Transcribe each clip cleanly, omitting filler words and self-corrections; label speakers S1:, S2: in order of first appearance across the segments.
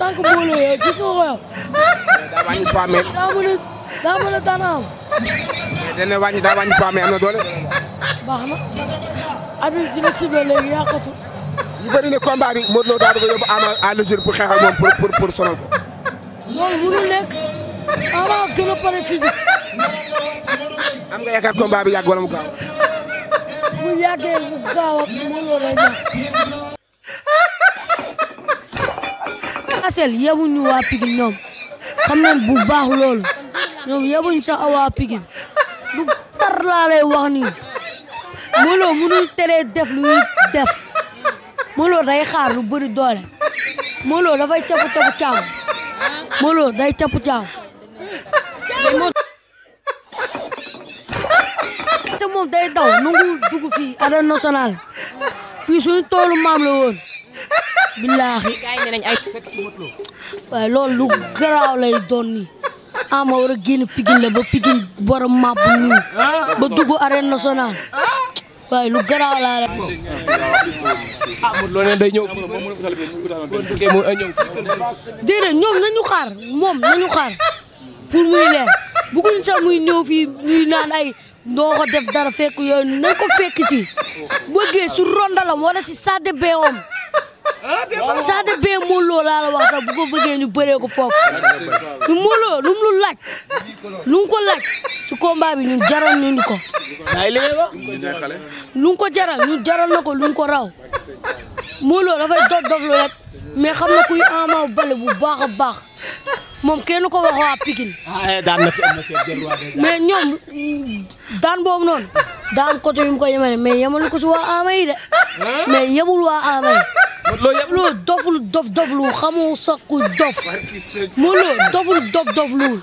S1: tant que Modou Lo yow gis nga ko yow.
S2: daa wàññi poids mais.
S1: daa mën a daan am.
S2: mais daa wàññi poids mais am na doole.
S1: baax na. Habib dina siffler léegi yàqatu.
S2: ñu bëri ne combat bi Modou Lo daa bëgg a yóbbu Ama à l'usure pour xeex ak moom pour sonal ko.
S1: loolu mënul nekk. Ama gën a pare physique.
S2: am nga yaakaar combat bi yàgg wala mu gaaw.
S1: bu yàggee bu gaaw ak Modou Lo day ñàkk. Asel yebuñu waa Pikine ñoom xam nañ bu baax loolu ñoom yebuñ sax waa Pikine lu tar laa lay wax nii Modou Lo mënul teree def lu ñuy def Modou Lo day xaar lu bëri doole Modou Lo dafay capp caam Modou Lo day capp caam te moom day daw nangu dugg fii arène nationale fii suñu toolu maam la woon billaahi waaye loolu lu garaaw lay doon nii Ama war a génn Pikine la ba Pikine war a màbb nii ba dugg arène nationale waaye lu garaaw laa la
S2: Modou Lo ne day ñëw
S1: déedéet ñoom nañu xaar moom nañu xaar pour muy leer bëgguñ sax muy ñëw fii ñuy naan ay doo ko def dara fekk yooyu nañ ko fekk si bëggee su rondalam wala si sade beewam Sadio Beye Modou Lo laa la wax sax bu ko bëggee ñu bëree ko foofu lu Modou Lo lu mu laaj lu mu ko laaj su combat bi ñun jaral ñu ko. lu mu ko jaral ñun jaral na ko lu mu ko raw Modou Lo dafay dof lu rek mais xam na kuy Ama Baldé bu baax a baax moom kenn ko wax waa Pikine.
S3: daan na fi am na seen
S1: mais ñoom daan boobu noonu daan côté yu mu ko yemale mais yemalu ko si waa Ama yi de mais yebul waa Ama yi. Modou Lo dof lu xamul sax kuy dof Modou Lo doful dof lu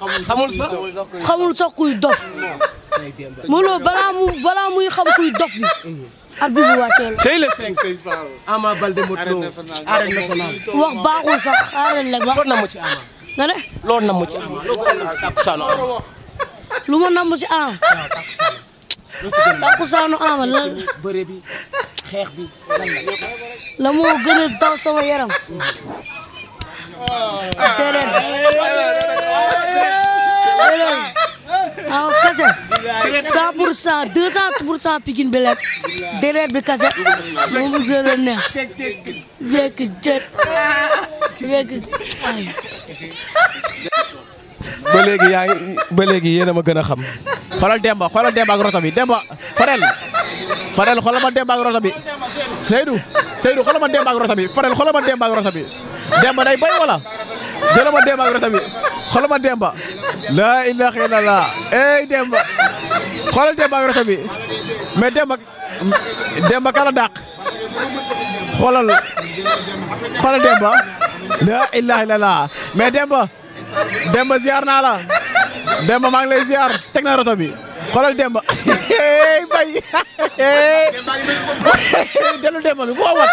S1: xamul sax kuy dof Modou Lo balaa muy xam kuy dof bi at bi bu wàccee la.
S3: c'est le 5 Ama Baldé Modou Lo arène nationale
S1: wax baaxul sax arène la
S3: loolu namm ci Ama
S1: nga ne
S3: loolu namm ci Ama takkusaanu Ama
S1: lu ma namm si Ama takkusaanu Ama la
S3: bëre bi xeex bi
S1: la moo gën a daw sama yaram déedéet Ama kase 100% 200% Pikine bi lekk déedéet bi kase moo mu gën a neex lekk jët lekk ay
S3: ba léegi yéen a ma gën a xam xoolal Demba ak roto bi Demba Fadel xoolal ma Demba ak roto bi Seydou xoolal ma Demba ak roto bi Fadel xoolal ma Demba ak roto bi Demba day bay wala jëlal ma Demba ak roto bi xoolal ma Demba laa ilaaha illallah ey Demba xoolal Demba ak roto bi mais Demba kala dàq xoolal Demba laa ilaaha illallah mais Demba ziar naa la Demba maa ngi lay ziar teg na roto bi xoolal Demba bay delu Demba bi bu ko wat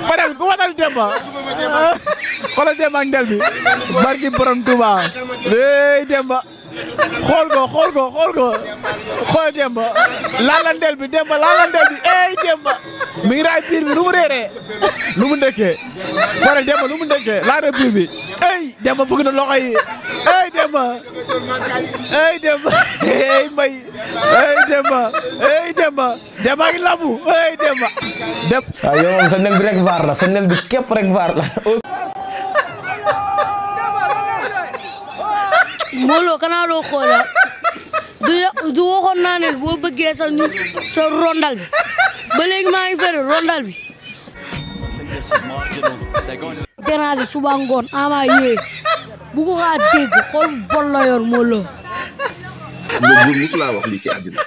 S3: Fadel ku watal Demba xoolal Demba ak ndel bi barki borom Touba Demba xool Demba laala ndel bi Demba Demba mi ngi raay biir bi lu mu réeree lu mu ndekkee Fadel Demba lu mu ndekkee laala biir bi Demba fëgg na loxo yi Demba mbay Demba ngi lambu Demba
S4: waaw yow moom sa nel bi rek vaar la sa nel bi képp rek vaar la
S1: Modou Lo kanaa loo xoola du waxoon naa ne boo bëggee sa ñu sa rondal bi ba léegi maa ngi fere rondal bi déranger suba ngoon Ama yee bu ko xaa dégg xool bon la yor Modou Lo
S5: nga bu musulaa wax lii ci àddina